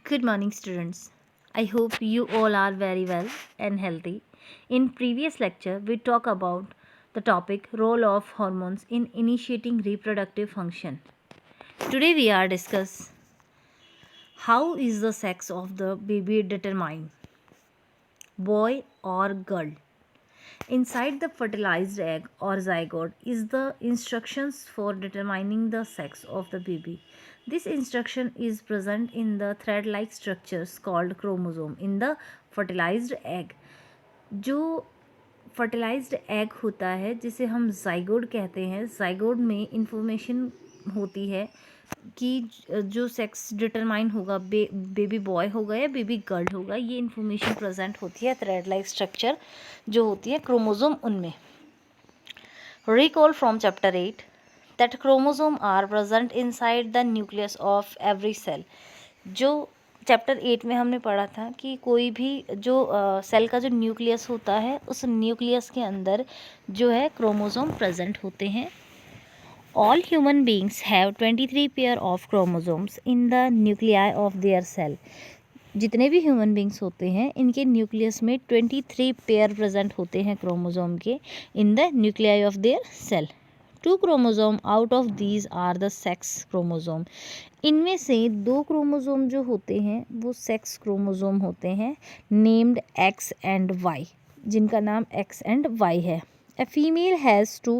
Good morning, students. I hope you all are very well and healthy. In previous lecture, we talk about the topic role of hormones in initiating reproductive function. Today we are discuss how is the sex of the baby determined, boy or girl. Inside the fertilized egg or zygote is the instructions for determining the sex of the baby. This instruction is present in the thread-like structures called chromosome in the fertilized egg. जो fertilised egg होता है जिसे हम zygote कहते हैं, zygote में information होती है कि जो सेक्स डिटरमाइन होगा बेबी बॉय होगा या बेबी गर्ल होगा, ये इंफॉर्मेशन प्रेजेंट होती है थ्रेड लाइक स्ट्रक्चर जो होती है क्रोमोसोम उनमें. Recall from chapter 8 that chromosomes are present inside the nucleus of every cell. जो चैप्टर 8 में हमने पढ़ा था कि कोई भी जो सेल का जो न्यूक्लियस होता है उस न्यूक्लियस के अंदर जो है क्रोमोसोम प्रेजेंट होते हैं. All human beings have 23 pair of chromosomes in the nuclei of their cell. जितने भी ह्यूमन बींग्स होते हैं इनके न्यूक्लियस में 23 पेयर प्रेजेंट होते हैं क्रोमोसोम के in the nuclei of their cell. 2 chromosome out of these are the sex chromosome. इनमें से 2 क्रोमोसोम जो होते हैं वो सेक्स क्रोमोसोम होते हैं नेम्ड एक्स एंड वाई, जिनका नाम एक्स एंड वाई है. A female has 2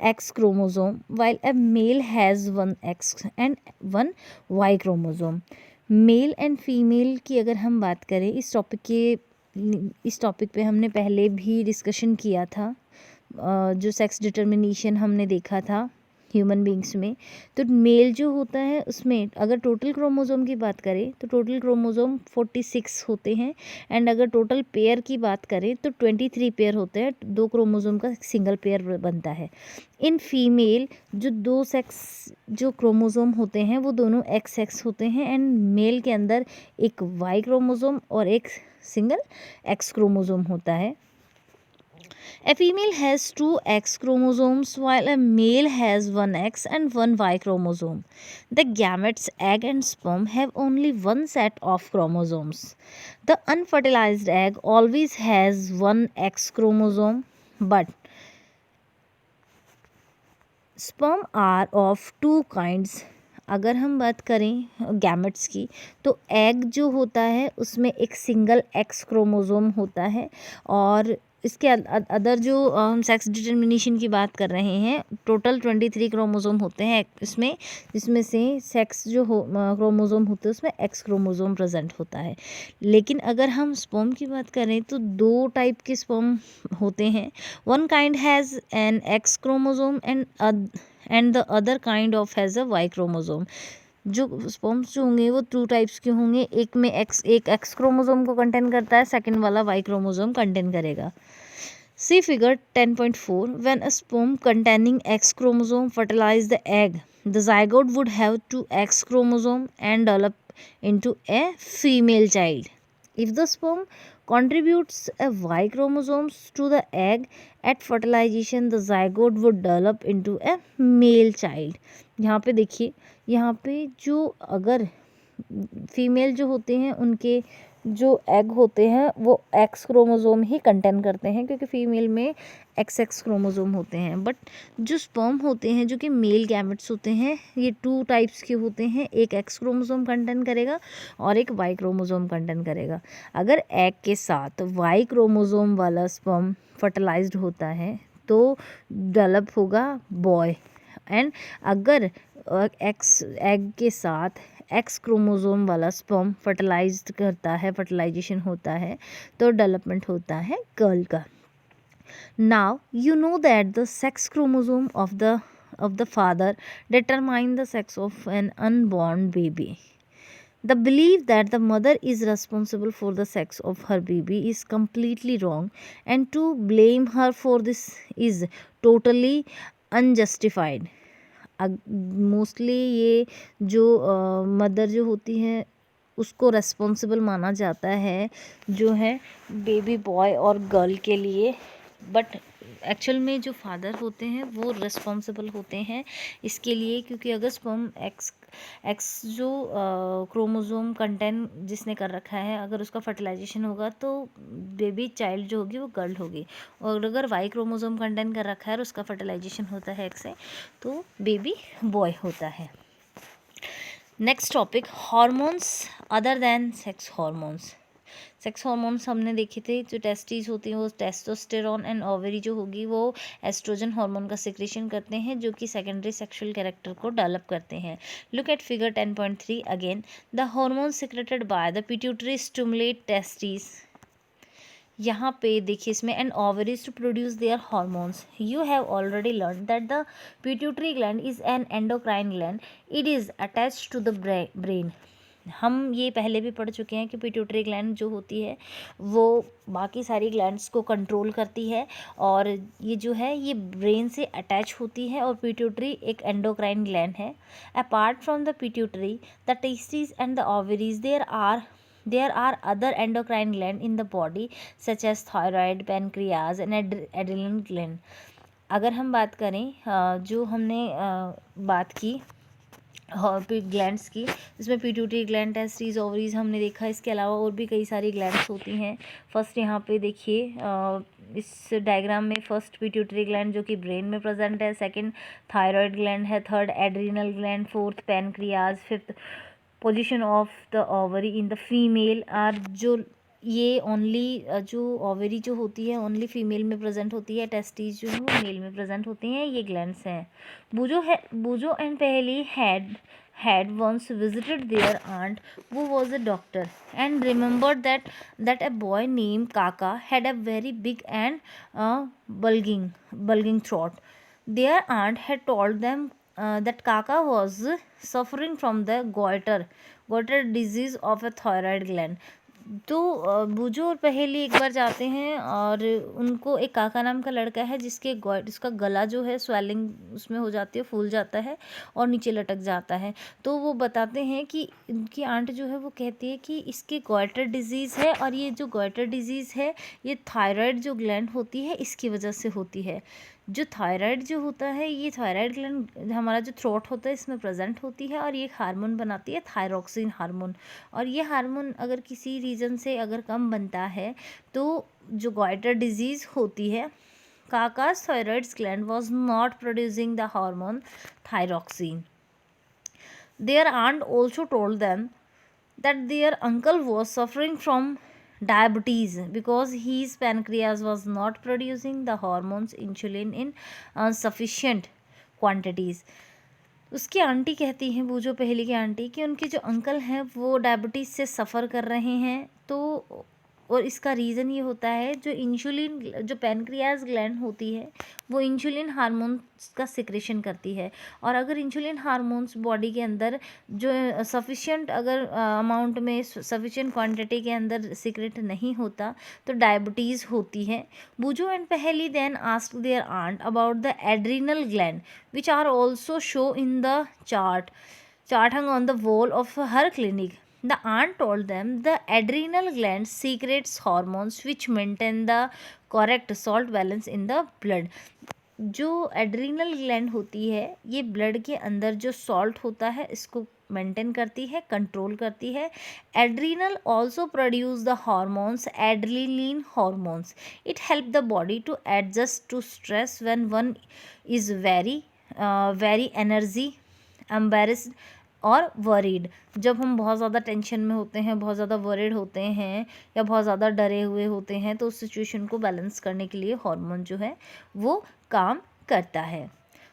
X chromosome while a male has 1 X and 1 Y chromosome. Male and female की अगर हम बात करें इस टॉपिक पे हमने पहले भी डिस्कशन किया था. जो सेक्स डिटर्मिनेशन हमने देखा था ह्यूमन बींग्स में, तो मेल जो होता है उसमें अगर टोटल क्रोमोसोम की बात करें तो टोटल क्रोमोसोम 46 होते हैं एंड अगर टोटल पेयर की बात करें तो 23 पेयर होते हैं. 2 क्रोमोसोम का सिंगल पेयर बनता है. इन फीमेल जो जो क्रोमोसोम होते हैं वो दोनों एक्स होते हैं एंड मेल के अंदर एक वाई क्रोमोसोम और एक सिंगल एक्स क्रोमोसोम होता है. A female has 2 X chromosomes while a male has 1 X and 1 Y chromosome. The gametes, egg and sperm have only one set of chromosomes. The unfertilized egg always has 1 X chromosome, but sperm are of 2 kinds. अगर हम बात करें gametes की तो egg जो होता है उसमें एक सिंगल एक्स क्रोमोसोम होता है और इसके अदर जो हम सेक्स डिटर्मिनेशन की बात कर रहे हैं टोटल 23 क्रोमोसोम होते हैं इसमें, जिसमें से सेक्स जो क्रोमोसोम होते हैं उसमें एक्स क्रोमोसोम प्रेजेंट होता है. लेकिन अगर हम स्पर्म की बात करें तो 2 टाइप के स्पर्म होते हैं. One kind has an X chromosome and the other kind of has a Y chromosome. जो स्पर्म्स जो होंगे वो 2 टाइप्स के होंगे. एक में एक एक्स क्रोमोसोम को कंटेन करता है, सेकंड वाला वाई क्रोमोसोम कंटेन करेगा. See figure 10.4. When a sperm containing X chromosome fertilise the egg, the zygote would have 2 X chromosome and develop into a female child. If the sperm contributes a Y chromosomes to the egg at fertilization, the zygote would develop into a male child. यहाँ पे देखिए, यहाँ पे जो अगर female जो होते हैं उनके जो एग होते हैं वो एक्स क्रोमोसोम ही कंटेन करते हैं क्योंकि फीमेल में एक्स क्रोमोसोम होते हैं. बट जो स्पर्म होते हैं जो कि मेल गैमेट्स होते हैं ये 2 टाइप्स के होते हैं. एक एक्स क्रोमोसोम कंटेन करेगा और एक वाई क्रोमोसोम कंटेन करेगा. अगर एग के साथ वाई क्रोमोसोम वाला स्पर्म फर्टिलाइज्ड होता है तो डेवलप होगा बॉय एंड अगर एग के साथ एक्स क्रोमोसोम वाला स्पर्म फर्टिलाइज्ड करता है, फर्टिलाइजेशन होता है तो डेवलपमेंट होता है गर्ल का. Now you know that the sex chromosome of the father determine the sex of an unborn baby. The belief that the mother is responsible for the sex of her baby is completely wrong and to blame her for this is totally unjustified. Mostly ये जो mother जो होती है उसको responsible माना जाता है जो है बेबी बॉय और गर्ल के लिए. बट एक्चुअल में जो फादर होते हैं वो रिस्पॉन्सिबल होते हैं इसके लिए, क्योंकि अगर स्पर्म एक्स एक्स जो क्रोमोसोम कंटेंट जिसने कर रखा है अगर उसका फर्टिलाइजेशन होगा तो बेबी चाइल्ड जो होगी वो गर्ल होगी, और अगर वाई क्रोमोसोम कंटेंट कर रखा है और उसका फर्टिलाइजेशन होता है एक्स से तो बेबी बॉय होता है। Next topic, hormones other than sex hormones. Sex hormones हमने देखे थे, जो टेस्टिस होती हैं वो टेस्टोस्टेरोन एंड ओवरी जो होगी वो एस्ट्रोजन हार्मोन का सिक्रेशन करते हैं जो कि सेकेंडरी सेक्सुअल कैरेक्टर को डेवलप करते हैं। Look at figure 10.3 again, the hormone secreted by the pituitary stimulate testis. यहाँ पे देखिए इसमें and ovaries to produce their hormones. You have already learn that the pituitary gland is an endocrine gland, it is attached to the brain. हम ये पहले भी पढ़ चुके हैं कि पिट्यूटरी ग्लैंड जो होती है वो बाकी सारी ग्लैंड्स को कंट्रोल करती है और ये जो है ये ब्रेन से अटैच होती है, और पिट्यूटरी एक एंडोक्राइन ग्लैंड है। Apart from the pituitary, the testis and the ovaries, there are other endocrine gland in the body such as thyroid, pancreas and adrenal gland। अगर हम बात करें जो हमने बात की ग्लैंड्स की, इसमें पिट्यूटरी ग्लैंड, टेस्टिस, ओवरीज हमने देखा, इसके अलावा और भी कई सारी ग्लैंड्स होती हैं। फर्स्ट यहाँ पे देखिए इस डायग्राम में फर्स्ट पिट्यूटरी ग्लैंड जो कि ब्रेन में प्रेजेंट है, सेकंड थायराइड ग्लैंड है, third adrenal gland, fourth pancreas, fifth position of the ovary in the female are, जो ये ओनली जो ओवरी जो होती है ओनली फीमेल में प्रेजेंट होती है, टेस्टिस जो है वो मेल में प्रेजेंट होती हैं, ये ग्लैंड्स हैं। बूजो एंड पहेली had once visited their aunt who was a doctor and remembered that a boy named Kaka had a very big and bulging throat. Their aunt had told them that Kaka was suffering from the goiter disease of a thyroid gland। तो बूजो और पहेली एक बार जाते हैं और उनको एक काका नाम का लड़का है जिसका गला जो है स्वेलिंग उसमें हो जाती है, फूल जाता है और नीचे लटक जाता है। तो वो बताते हैं कि उनकी आंट जो है वो कहती है कि इसके गॉइटर डिजीज़ है, और ये जो गॉइटर डिजीज़ है ये थायराइड जो ग्लैंड होती है इसकी वजह से होती है। जो थायराइड जो होता है ये थायराइड ग्लैंड हमारा जो थ्रोट होता है इसमें प्रेजेंट होती है और ये हार्मोन बनाती है थायरोक्सिन हार्मोन, और ये हार्मोन अगर किसी रीज़न से अगर कम बनता है तो जो गॉइटर डिजीज़ होती है, काका's thyroid gland was not producing the hormone thyroxine। Their aunt also told them that their uncle was suffering from diabetes because his pancreas was not producing the hormones insulin in sufficient quantities। उसकी aunty कहती हैं, बूजो पहेली की aunty, कि उनके जो uncle हैं वो डायबिटीज़ से सफ़र कर रहे हैं, तो और इसका रीज़न ये होता है जो इंसुलिन जो पैनक्रियाज ग्लैंड होती है वो इंसुलिन हार्मोन्स का सिक्रेशन करती है, और अगर इंसुलिन हार्मोन्स बॉडी के अंदर जो सफिशिएंट अगर अमाउंट में सफिशिएंट क्वांटिटी के अंदर सिक्रेट नहीं होता तो डायबिटीज़ होती है। Boojho and Paheli then asked their aunt about the adrenal gland which are also shown in the chart hung on the wall of her clinic। The aunt told them the adrenal gland secretes hormones which maintain the correct salt balance in the blood। जो adrenal gland होती है ये blood के अंदर जो salt होता है इसको मेंटेन करती है, कंट्रोल करती है। Adrenal also produce the hormones adrenaline hormones, it help the body to adjust to stress when one is very energy embarrassed और वरीड। जब हम बहुत ज़्यादा टेंशन में होते हैं, बहुत ज़्यादा वरीड होते हैं या बहुत ज़्यादा डरे हुए होते हैं तो उस सिचुएशन को बैलेंस करने के लिए हार्मोन जो है वो काम करता है।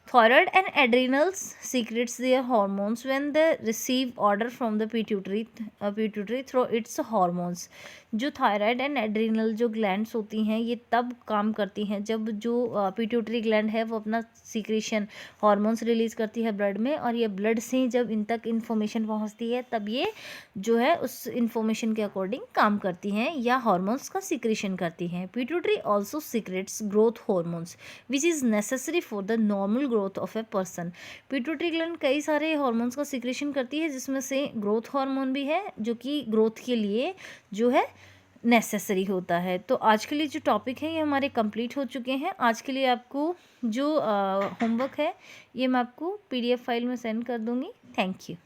Thyroid and adrenals secretes their hormones when they receive order from the pituitary through its hormones। जो थायराइड एंड एड्रिनल जो ग्लैंड्स होती हैं ये तब काम करती हैं जब जो पिट्यूटरी ग्लैंड है वो अपना सीक्रेशन हार्मोन्स रिलीज़ करती है ब्लड में, और ये ब्लड से जब इन तक इन्फॉर्मेशन पहुंचती है तब ये जो है उस इन्फॉर्मेशन के अकॉर्डिंग काम करती हैं या हार्मोन्स का सीक्रेशन करती हैं। Pituitary also secrets growth hormones which is necessary for the normal growth of a person. Pituitary gland कई सारे हार्मोन्स का सीक्रेशन करती है जिसमें से ग्रोथ हार्मोन भी है जो कि ग्रोथ के लिए जो है नेसेसरी होता है। तो आज के लिए जो टॉपिक है ये हमारे कंप्लीट हो चुके हैं। आज के लिए आपको जो होमवर्क है ये मैं आपको पीडीएफ फाइल में सेंड कर दूँगी। Thank you.